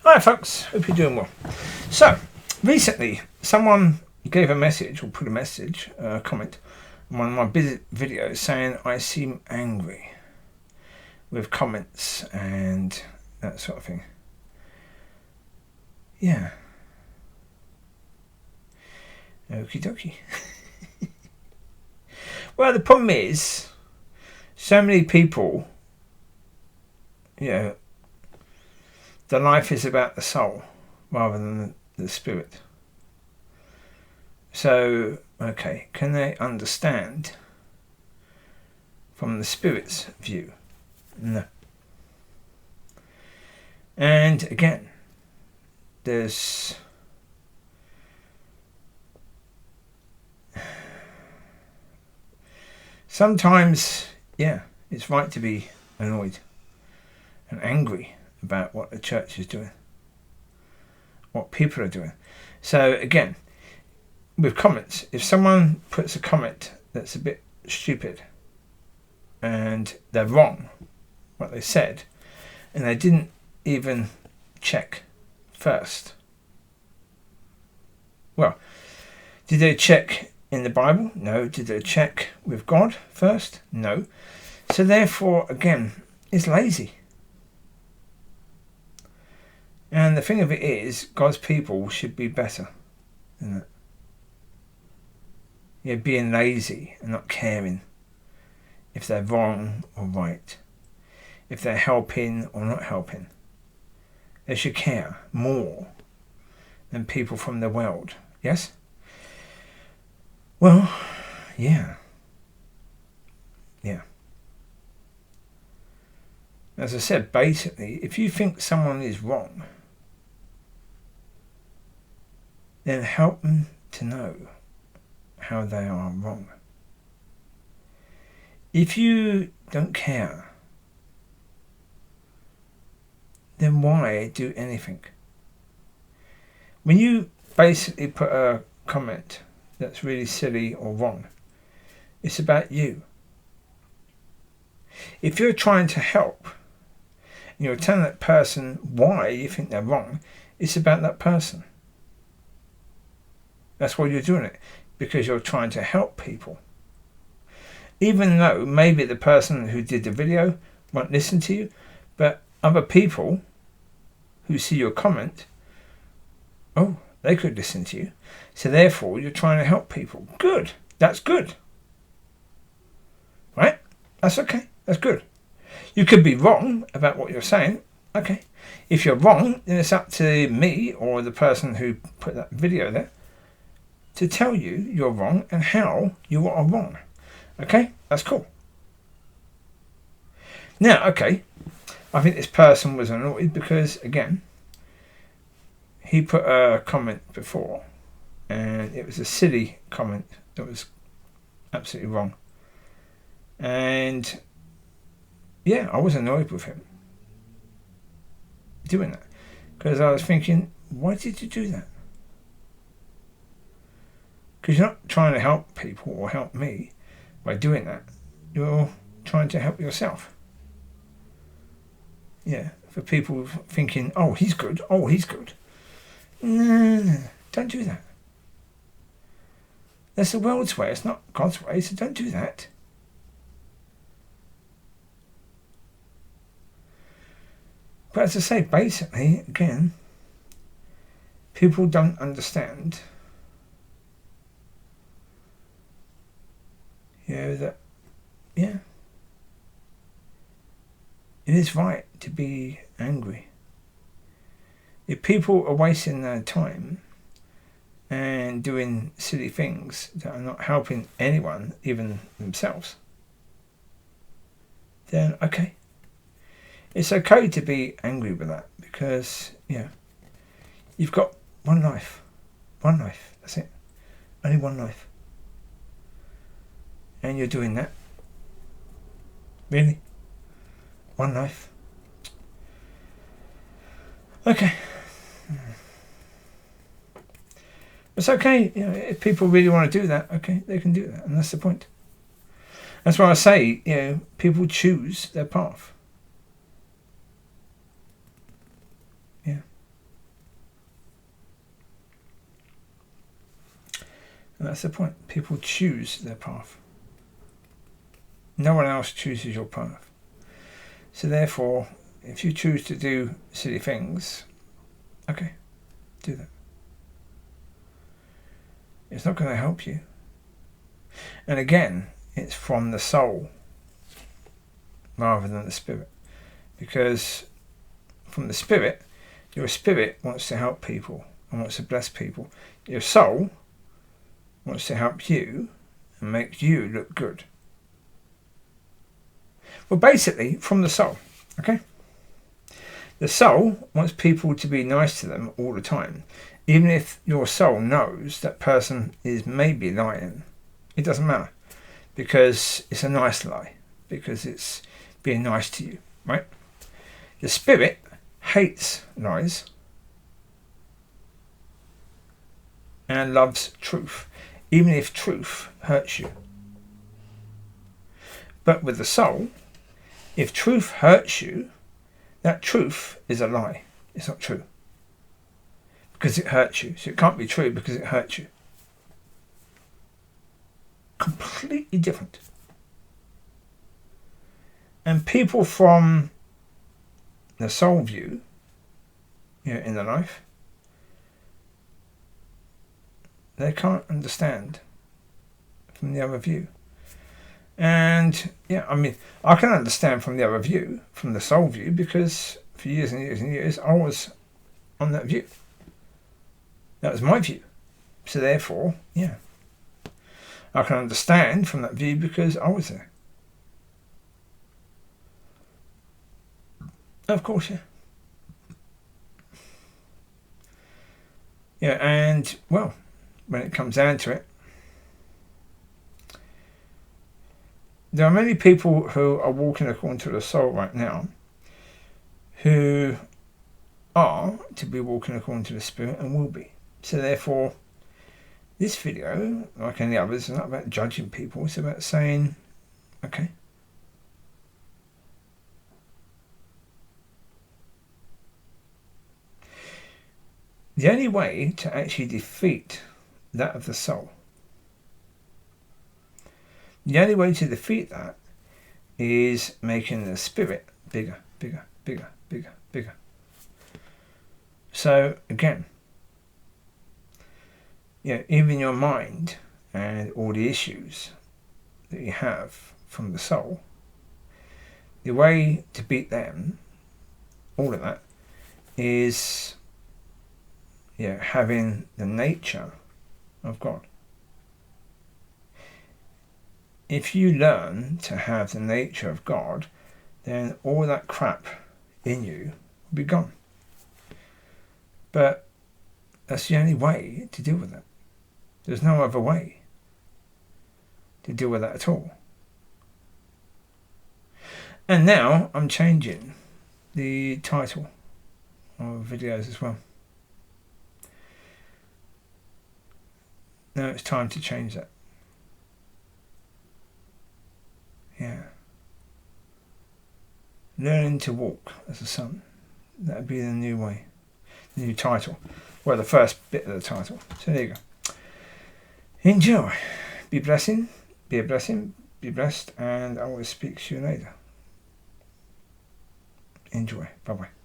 Hi folks, hope you're doing well. So, recently someone gave a message, or put a message, a comment, on one of my videos saying I seem angry with comments and that sort of thing. Yeah. Okie dokie. Well, the problem is, so many people, the life is about the soul rather than the spirit. So, okay, can they understand from the spirit's view? No. And again, there's sometimes, it's right to be annoyed and angry about what the church is doing, what people are doing. So again, with comments, if someone puts a comment that's a bit stupid and they're wrong, what they said, and they didn't even check first. Well, did they check in the Bible? No. Did they check with God first? No. So therefore, again, it's lazy. And the thing of it is, God's people should be better than that. Being lazy and not caring if they're wrong or right, if they're helping or not helping. They should care more than people from the world. Yes? Well, yeah. As I said, basically, if you think someone is wrong, then help them to know how they are wrong. If you don't care, then why do anything? When you basically put a comment that's really silly or wrong, it's about you. If you're trying to help, and you're telling that person why you think they're wrong, it's about that person. That's why you're doing it, because you're trying to help people. Even though maybe the person who did the video won't listen to you, but other people who see your comment, they could listen to you. So therefore, you're trying to help people. Good. That's good. Right? That's okay. That's good. You could be wrong about what you're saying. Okay. If you're wrong, then it's up to me or the person who put that video there to tell you you're wrong and how you are wrong. Okay? That's cool. Now, okay, I think this person was annoyed because, again, he put a comment before and it was a silly comment that was absolutely wrong. And, I was annoyed with him doing that because I was thinking, why did you do that? Because you're not trying to help people or help me by doing that. You're trying to help yourself. For people thinking, he's good. No, don't do that. That's the world's way. It's not God's way, so don't do that. But as I say, basically, again, people don't understand that, it is right to be angry. If people are wasting their time and doing silly things that are not helping anyone, even themselves, then okay. It's okay to be angry with that because, you've got one life. One life, that's it. Only one life. And you're doing that. Really? One life? Okay. It's okay, if people really want to do that, okay, they can do that, and that's the point. That's why I say, people choose their path. And that's the point. People choose their path. No one else chooses your path. So therefore, if you choose to do silly things, okay, do that. It's not going to help you. And again, it's from the soul rather than the spirit. Because from the spirit, your spirit wants to help people and wants to bless people. Your soul wants to help you and make you look good. Well, basically, from the soul, okay? The soul wants people to be nice to them all the time. Even if your soul knows that person is maybe lying, it doesn't matter. Because it's a nice lie. Because it's being nice to you, right? The spirit hates lies and loves truth, even if truth hurts you. But with the soul, if truth hurts you, that truth is a lie. It's not true. Because it hurts you. So it can't be true because it hurts you. Completely different. And people from the soul view, in their life, they can't understand from the other view. And I can understand from the other view, from the soul view, because for years and years and years I was on that view. That was my view. So therefore, I can understand from that view because I was there. Of course, and well, when it comes down to it, there are many people who are walking according to the soul right now who are to be walking according to the spirit and will be. So therefore, this video, like any others, is not about judging people. It's about saying, okay, the only way to actually defeat that of the soul, the only way to defeat that is making the spirit bigger, bigger, bigger, bigger, bigger. So again, even your mind and all the issues that you have from the soul, the way to beat them, all of that, is having the nature of God. If you learn to have the nature of God, then all that crap in you will be gone. But that's the only way to deal with it. There's no other way to deal with that at all. And now I'm changing the title of videos as well. Now it's time to change that. Learning to walk as a son. That would be the new way. The new title. Well, the first bit of the title. So there you go. Enjoy. Be a blessing, be blessed, and I will speak to you later. Enjoy. Bye-bye.